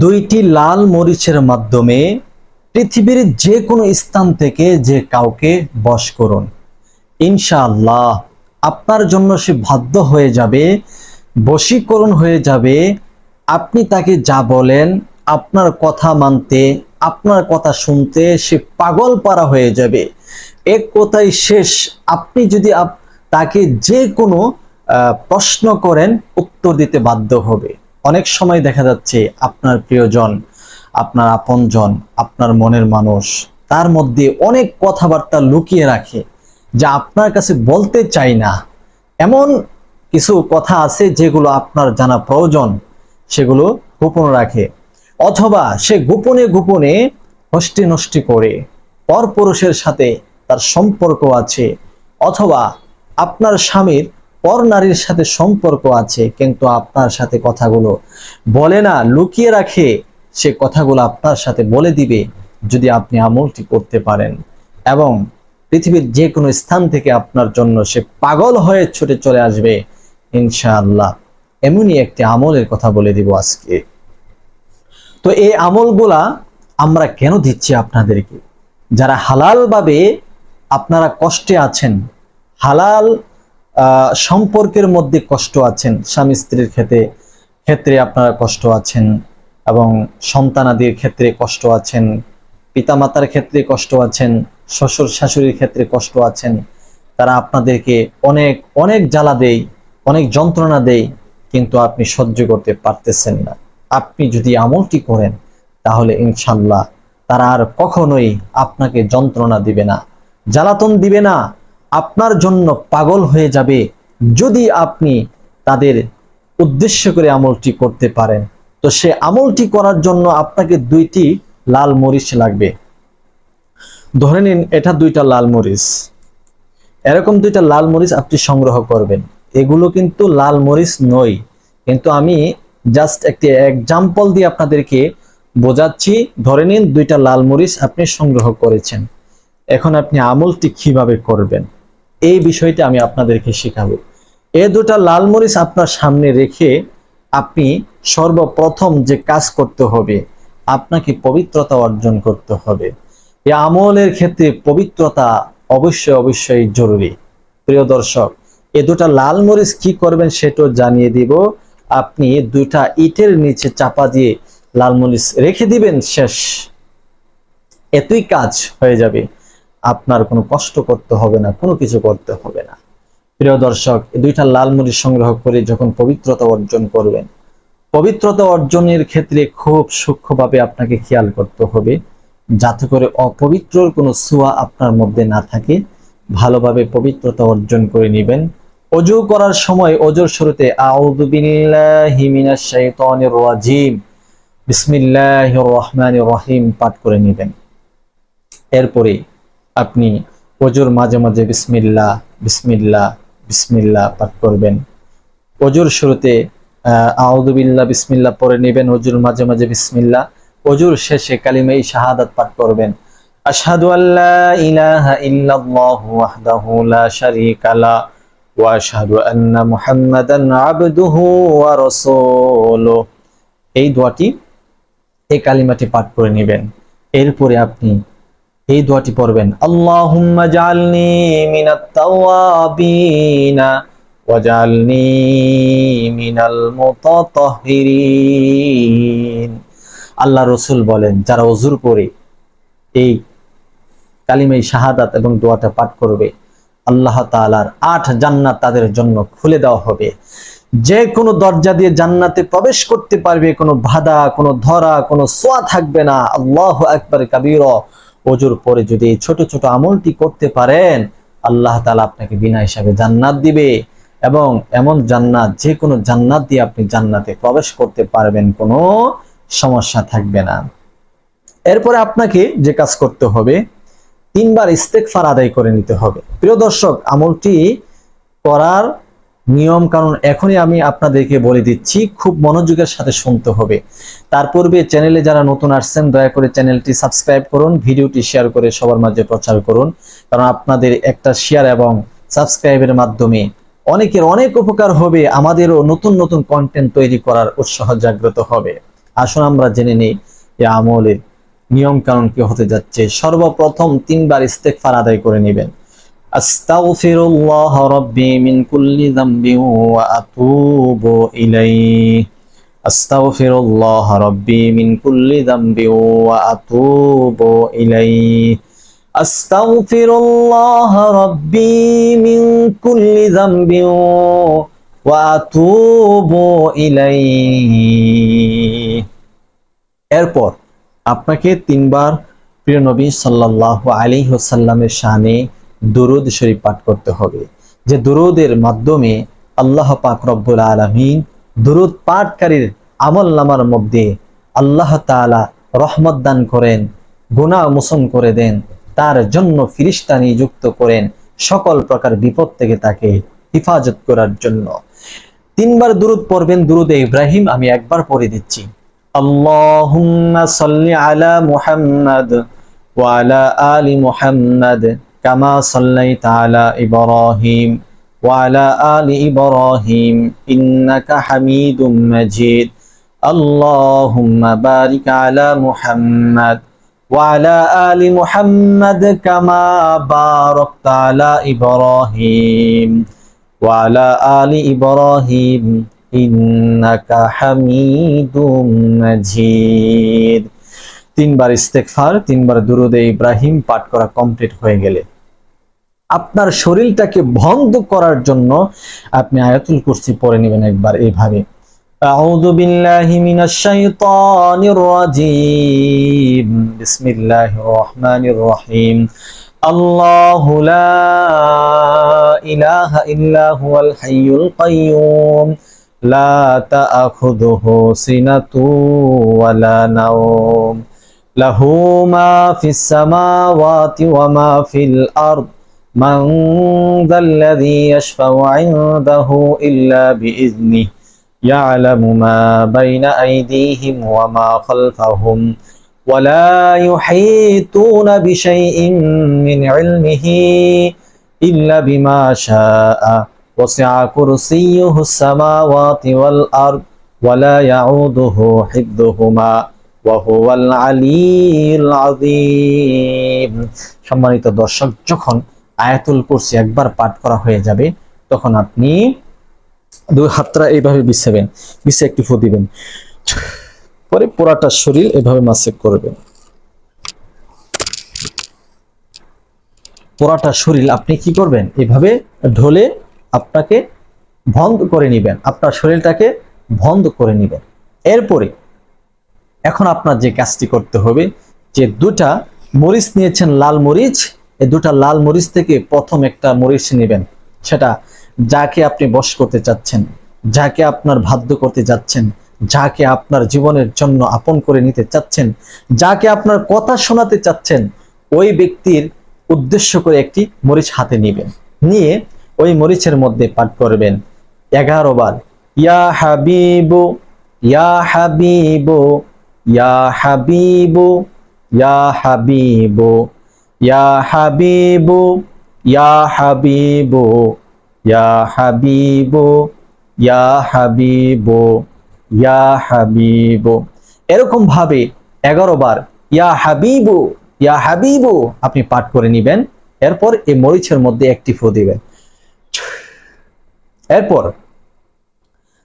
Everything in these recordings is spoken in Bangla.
দুইটি লাল মরিচের মাধ্যমে পৃথিবীর যে কোনো স্থান থেকে যে কাউকে বশ করুন, ইনশাআল্লাহ আপনার জন্য সে বাধ্য হয়ে যাবে, বশীকরণ হয়ে যাবে। আপনি তাকে যা বলেন, আপনার কথা মানতে, আপনার কথা শুনতে সে পাগল পারা হয়ে যাবে। এক কথাই শেষ, আপনি যদি তাকে যে কোনো প্রশ্ন করেন উত্তর দিতে বাধ্য হবে। অনেক সময় দেখা যাচ্ছে আপনার প্রিয়জন, আপনার আপনজন, আপনার মনের মানুষ তার মধ্যে অনেক কথাবার্তা লুকিয়ে রাখে যা আপনার কাছে বলতে চাই না। এমন কিছু কথা আছে যেগুলো আপনার জানা প্রয়োজন, সেগুলো গোপন রাখে, অথবা সে গোপনে গোপনে হষ্টি নষ্টি করে পরপুরুষের সাথে তার সম্পর্ক আছে, অথবা আপনার স্বামীর পর নারীর সাথে সম্পর্ক আছে, কিন্তু আপনার সাথে কথাগুলো বলে না, লুকিয়ে রাখে। সে কথাগুলো আপনার সাথে বলে দিবে যদি আপনি আমলটি করতে পারেন, এবং পৃথিবীর যে কোনো স্থান থেকে আপনার জন্য সে পাগল হয়ে ছুটে চলে আসবে ইনশাআল্লাহ। এমনই একটি আমলের কথা বলে দিব আজকে। তো এই আমলগুলা আমরা কেন দিচ্ছি আপনাদেরকে? যারা হালাল ভাবে আপনারা কষ্টে আছেন, হালাল সম্পর্কের মধ্যে কষ্ট আছেন, স্বামী স্ত্রীর ক্ষেত্রে আপনারা কষ্ট আছেন, এবং সন্তানাদির ক্ষেত্রে কষ্ট আছেন, পিতামাতার ক্ষেত্রে কষ্ট আছেন, শ্বশুর শাশুড়ির ক্ষেত্রে কষ্ট আছেন, তারা আপনাদেরকে অনেক অনেক জ্বালা দেয়, অনেক যন্ত্রণা দেয়, কিন্তু আপনি সহ্য করতে পারতেছেন না। আপনি যদি আমলটি করেন তাহলে ইনশাআল্লাহ তারা আর কখনোই আপনাকে যন্ত্রণা দিবে না, জ্বালাতন দিবে না, আপনার জন্য পাগল হয়ে যাবে যদি আপনি তাদের উদ্দেশ্য করে আমলটি করতে পারেন। তো সে আমলটি করার জন্য আপনাকে দুইটি লাল মরিচ লাগবে। ধরে নিন এটা দুইটা লাল মরিচ, এরকম দুইটা লাল মরিচ আপনি সংগ্রহ করবেন। এগুলো কিন্তু লাল মরিচ নয়, কিন্তু আমি জাস্ট একটি এক্সাম্পল দিয়ে আপনাদেরকে বোঝাচ্ছি। ধরে নিন দুইটা লাল মরিচ আপনি সংগ্রহ করেছেন, এখন আপনি আমলটি কিভাবে করবেন এই বিষয়টা আমি আপনাদেরকে শেখাবো। এই দুটা লাল মরিচ আপনার সামনে রেখে আপনি সর্বপ্রথম যে কাজ করতে হবে, আপনাকে পবিত্রতা অর্জন করতে হবে। এই আমলের ক্ষেত্রে পবিত্রতা অবশ্যই অবশ্যই জরুরি। প্রিয় দর্শক, এই দুটা লাল মরিচ কি করবেন সেটাও জানিয়ে দিব। আপনি দুইটা ইটের নিচে চাপা দিয়ে লাল মরিচ রেখে দিবেন, শেষ, এতই কাজ হয়ে যাবে। আপনার কোনো কষ্ট করতে হবে না, কোনো কিছু করতে হবে না। প্রিয় দর্শক, এই দুইটা লাল মরিচ সংগ্রহ করে যখন পবিত্রতা অর্জন করবেন, পবিত্রতা অর্জনের ক্ষেত্রে খুব সূক্ষ্মভাবে আপনাকে খেয়াল করতে হবে যাতে করে অপবিত্র কোনো ছোঁয়া আপনার মধ্যে না থাকে। ভালোভাবে পবিত্রতা অর্জন করে নেবেন। ওযু করার সময় ওযুর শুরুতে আউযু বিল্লাহি মিনাশ শাইতানির রাজিম, বিসমিল্লাহির রহমানির রহিম পাঠ করে নেবেন। এরপরে আপনি ওযুর মাঝে মাঝে বিসমিল্লাহ বিসমিল্লাহ বিসমিল্লাহ পাঠ করবেন। ওযুর শুরুতে আউযু বিল্লাহ বিসমিল্লাহ পড়ে নেবেন, ওযুর মাঝে মাঝে বিসমিল্লাহ, ওযুর শেষে কালিমায়ে শাহাদাত পাঠ করবেন। আশহাদু আল্লা ইলাহা ইল্লাল্লাহু ওয়াহদাহু লা শারীকা লা ওয়া আশহাদু আন্না মুহাম্মাদান আবদুহু ওয়া রাসূলুহু। এই দোয়াটি, এই কালিমাটি পাঠ করে নেবেন। এরপরে আপনি এই দোয়াটি পড়বেন, আল্লাহুম্মা জাআলনি মিনাত তাওয়াবিনা ওয়াজআলনি মিনাল মুতাতাহহিরিন। আল্লাহ রাসূল বলেন, যারা ওযু করে এই কালিমায়ে শাহাদাত এবং দোয়াটা পাঠ করবে, আল্লাহ তাআলার 8 জান্নাত তাদের জন্য খুলে দেওয়া হবে। যে কোনো দরজা দিয়ে জান্নাতে প্রবেশ করতে পারবে, কোনো বাধা, কোনো ধরা, কোনো ছোঁয়া থাকবে না। আল্লাহু আকবার কাবীরা। ওযুর পরে যদি এই ছোট ছোট আমলটি করতে পারেন, আল্লাহ তাআলা আপনাকে বিনা হিসাবে জান্নাত দিবে, এবং এমন জান্নাত, যে কোনো জান্নাত দিয়ে আপনি জান্নাতে প্রবেশ করতে পারবেন, কোনো সমস্যা থাকবে না। এরপরে আপনাকে যে কাজ করতে হবে, 3 বার ইস্তেগফার আদায় করে নিতে হবে। প্রিয় দর্শক, আমলটি করার নিয়ম কারণ এখনই আমি আপনাদেরকে বলে দিচ্ছি, খুব মনোযোগের সাথে শুনতে হবে। তার পূর্বে চ্যানেলে যারা নতুন আসছেন দয়া করে চ্যানেলটি সাবস্ক্রাইব করুন, ভিডিওটি শেয়ার করে সবার মাঝে প্রচার করুন, কারণ আপনাদের একটা শেয়ার এবং সাবস্ক্রাইবের মাধ্যমে অনেকের অনেক উপকার হবে, আমাদেরও নতুন নতুন কন্টেন্ট তৈরি করার উৎসাহ জাগ্রত হবে। আসুন আমরা জেনে নিই এই আমলের নিয়ম কানুন কি হতে যাচ্ছে। সর্বপ্রথম 3 বার ইস্তেগফার আদায় করে নেবেন। আস্তাগফিরুল্লাহ রাব্বি মিন কুল্লি যামবিন ওয়া আতুবু ইলাইহি। আস্তাগফিরুল্লাহ রাব্বি মিন কুল্লি যামবিন ওয়া আতুবু ইলাইহি। আস্তাগফিরুল্লাহ রাব্বি মিন কুল্লি যামবিন ওয়া আতুবু ইলাইহি। এরপর আপনাকে 3 বার প্রিয় নবী সাল্লাল্লাহু আলাইহি ওয়াসাল্লামের শানে দুরূদ শরীফ পাঠ করতে হবে, যে দুরূদের মাধ্যমে আল্লাহ পাক রব্বুল আলামিন দুরূদ পাঠকারীর আমলনামার মধ্যে আল্লাহ তাআলা রহমত দান করেন, গুনাহ মোচন করে দেন, তার জন্য ফেরেশতা নিযুক্ত করেন সকল প্রকার বিপদ থেকে তাকে হেফাজত করার জন্য। 3 বার দুরূদ পড়বেন, দুরূদে ইব্রাহিম আমি একবার পড়ে দিচ্ছি। আল্লাহুম্মা সাল্লি আলা মুহাম্মাদ ওয়া আলা আলি মুহাম্মাদ কামা সাল্লাইতা আলা ইব্রাহিম ওয়া আলা আলি ইব্রাহিম ইন্নাকা হামিদুম মাজিদ। আল্লাহুম্মা বারিক আলা মুহাম্মাদ ওয়া আলা আলি মুহাম্মাদ কামা বারাকতা আলা ইব্রাহিম ওয়া আলা আলি ইব্রাহিম ইন্নাকা হামিদুম মাজিদ। 3 বার ইস্তেগফার, 3 বার দুরূদে ইব্রাহিম পাঠ করা কমপ্লিট হয়ে গেলে আপনার শরীরটাকে বন্ধ করার জন্য আপনি আয়াতুল কুরসি পড়ে নেবেন একবার এইভাবে। আউযু বিল্লাহি মিনাশ শাইতানির রাজীম। বিসমিল্লাহির রহমানির রহিম। আল্লাহু লা ইলাহা ইল্লা হুয়াল হাইয়ুল কাইয়্যুম লা তা'খুযুহু সিনাতু ওয়া লা নাওম লাহু মা ফিস সামাওয়াতি ওয়া মা ফিল আরদ মান যাল্লাযী ইয়াশফাউ 'ইনদাহু ইল্লা বিইذনিহি ইয়া'লামু মা বাইনা আইদিহিম ওয়া মা খালফাহুম ওয়া লা ইউহীতুনা বিশাইইন মিন 'ইলমিহি ইল্লা বিমা শাআ ওয়াসি'a কুরসিয়্যুহু আস-সামাওয়াতি ওয়াল আরদ ওয়া লা ইয়াউদুহু হিফযুহুমা ওয়া হুয়াল আলিয়্যুল আযীম। সম্মানিত দর্শক, যখন আয়াতুল কুরসি একবার পাঠ করা হয়ে যাবে তখন আপনি 2 হাতটা এইভাবে বিছাবেন, বিছে একটু ফু দিবেন, পরে পুরাটা শরীর এভাবে মাসেজ করবেন। পুরাটা শরীর আপনি কি করবেন, এভাবে ঢলে আপনাকে বন্ধ করে নেবেন, আপনার শরীরটাকে বন্ধ করে নেবেন। এরপরে এখন আপনার যে কাজটি করতে হবে, যে 2টা মরিচ নিয়েছেন, লাল মরিচ, এই 2টা লাল মরিচ থেকে প্রথম একটা মরিচ নেবেন, সেটা যাকে আপনি বশ করতে চাচ্ছেন, যাকে আপনার বাধ্য করতে যাচ্ছেন, যাকে আপনার জীবনের জন্য আপন করে নিতে চাচ্ছেন, যাকে আপনার কথা শোনাতে চাচ্ছেন, ওই ব্যক্তির উদ্দেশ্য করে একটি মরিচ হাতে নেবেন, নিয়ে ওই মরিচের মধ্যে পাঠ করবেন 11 বার ইয়া হাবিবু ইয়া হাবিবু ইয়া হাবিবু ইয়া হাবিবু ইয়া হাবিবু ইয়া হাবিবু ইয়া হাবিবু ইয়া হাবিবু ইয়া হাবিবু। এরকম ভাবে 11 বার ইয়া হাবিবু ইয়া হাবিবু আপনি পাঠ করে নেবেন। এরপর এই মরিচের মধ্যে একটি ফু দিবেন। এরপর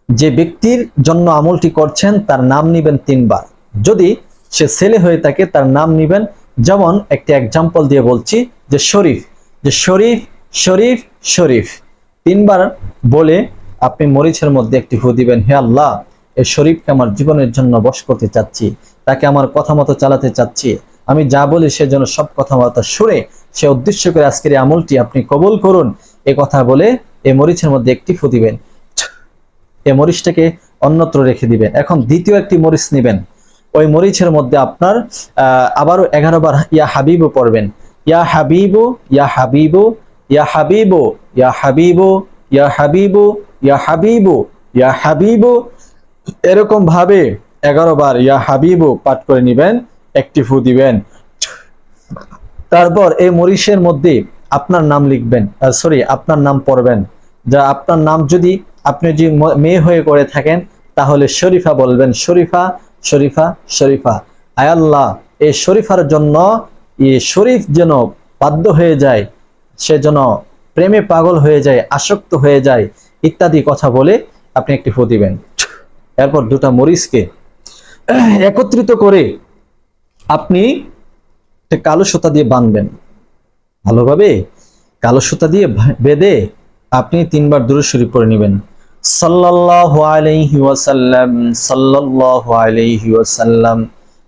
যে ব্যক্তির জন্য আমলটি করছেন তার নাম নেবেন 3 বার। যদি সে ছেলে হয়ে থাকে তার নাম নেবেন, যেমন একটি एग्जांपल দিয়ে বলছি, যে শরীফ, যে শরীফ শরীফ শরীফ 3 বার বলে আপনি মরিচের মধ্যে একটি ফু দিবেন। হে আল্লাহ, এই শরীফকে আমার জীবনের জন্য বশ করতে চাচ্ছি, তাকে আমার কথা মতো চালাতে চাচ্ছি, আমি যা বলি সে যেন সব কথা মতো শুনে সে উদ্দেশ্য করে আজকের এই আমলটি আপনি কবুল করুন, এই কথা বলে এই মরিচের মধ্যে একটি ফু দিবেন। এই মরিচটাকে অন্যত্র রেখে দিবেন। এখন দ্বিতীয় একটি মরিচ নেবেন, ওই মরিচের মধ্যে আপনার আবারও 11 বার ইয়া হাবিবু পড়বেন। ইয়া হাবিবু ইয়া হাবিবু ইয়া হাবিবু ইয়া হাবিবু ইয়া হাবিবু ইয়া হাবিবু ইয়া হাবিবু, এরকম ভাবে 11 বার ইয়া হাবিবু পাঠ করে নেবেন, একটি ফু দিবেন। তারপর এই মরিচের মধ্যে আপনার নাম লিখবেন, সরি আপনার নাম পড়বেন। যা আপনার নাম যদি আপনি যে মেয়ে হয়ে করে থাকেন তাহলে শরীফা বলবেন, শরীফা শরীফা শরীফা, আয় আল্লাহ এই শরীফার জন্য এই শরীফ যেন বাধ্য হয়ে যায়, সে যেন প্রেমে পাগল হয়ে যায়, আসক্ত হয়ে যায়, ইত্যাদি কথা বলে আপনি একটি ফু দিবেন। এরপর দুটা মরিচকে একত্রিত করে আপনি কালো সুতা দিয়ে বাঁধবেন, ভালোভাবে কালো সুতা দিয়ে বেঁধে আপনি 3 বার দুরূদ শরীফ পড়ে নেবেন। সাল্লাল্লাহু আলাইহি ওয়াসাল্লাম, সাল্লাল্লাহু আলাইহি ওয়াসাল্লাম,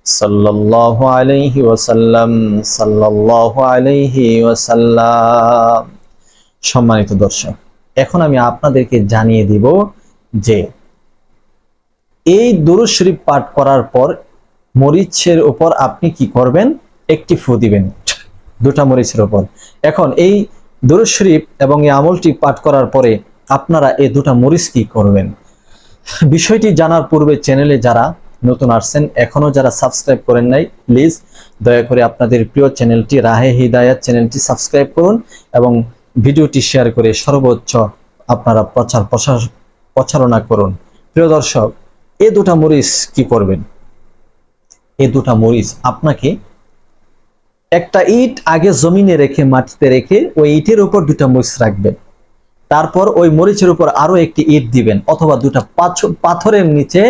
সাল্লাল্লাহু আলাইহি ওয়াসাল্লাম, সাল্লাল্লাহু আলাইহি ওয়াসাল্লাম। সম্মানিত দর্শক, এখন আমি আপনাদেরকে জানিয়ে দিব যে এই দুরূদ শরীফ পাঠ করার পর মরিচের উপর আপনি কি করবেন, একটি ফু দিবেন দুটা মরিচের উপর। এখন এই দুরূদ শরীফ এবং এই আমলটি পাঠ করার পরে আপনারা এই দুটা মরিচ কি করবেন, বিষয়টি জানার পূর্বে চ্যানেলে যারা নতুন আসছেন, এখনো যারা সাবস্ক্রাইব করেন নাই, প্লিজ দয়া করে আপনাদের প্রিয় চ্যানেলটি রাহে হিদায়াত চ্যানেলটি সাবস্ক্রাইব করুন এবং ভিডিওটি শেয়ার করে সর্বোচ্চ আপনারা প্রচারণা করুন। প্রিয় দর্শক, এই দুটা মরিচ কি করবেন, এই দুটা মরিচ আপনাকে একটা ইট আগে জমিনে রেখে, মাটিতে রেখে ওই ইটের উপর দুটা মরিচ রাখবেন, তারপর ওই মরিচের উপর আরো একটি ইট দিবেন অথবা দুটা পাথরের নিচে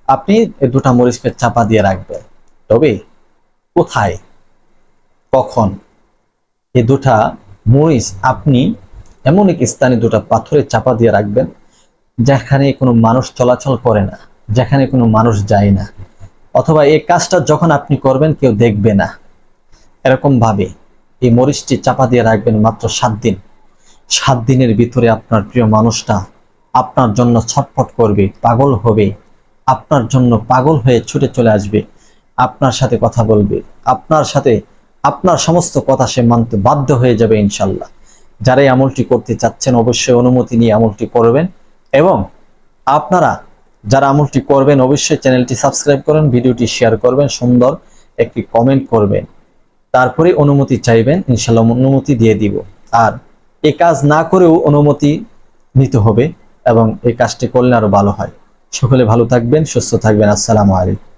আপনি এই দুটা মরিচকে চাপা দিয়ে রাখবেন। তবে কোথায়, কখন? এই দুটা মরিচ আপনি এমন এক স্থানে দুটা পাথরে চাপা দিয়ে রাখবেন যেখানে কোনো মানুষ চলাচল করে না, যেখানে কোনো মানুষ যায় না, অথবা এই কাজটা যখন আপনি করবেন কেউ দেখবে না, এরকম ভাবে এই মরিচটি চাপা দিয়ে রাখবেন মাত্র 7 দিন। 7 দিনের ভিতরে আপনার প্রিয় মানুষটা আপনার জন্য ছটফট করবে, পাগল হবে, আপনার জন্য পাগল হয়ে ছুটে চলে আসবে, আপনার সাথে কথা বলবে, আপনার সাথে আপনার সমস্ত কথা সে মানতে বাধ্য হয়ে যাবে ইনশাল্লাহ। যারা এই আমলটি করতে চাচ্ছেন অবশ্যই অনুমতি নিয়ে আমলটি করবেন এবং আপনারা যারা আমলটি করবেন অবশ্যই চ্যানেলটি সাবস্ক্রাইব করবেন, ভিডিওটি শেয়ার করবেন, সুন্দর একটি কমেন্ট করবেন, তারপরে অনুমতি চাইবেন, ইনশাল্লাহ অনুমতি দিয়ে দিব। আর এই কাজ না করেও অনুমতি নিতে হবে এবং এই কাজটি করলে আরো ভালো হয়। সকলে ভালো থাকবেন, সুস্থ থাকবেন। আসসালামু আলাইকুম।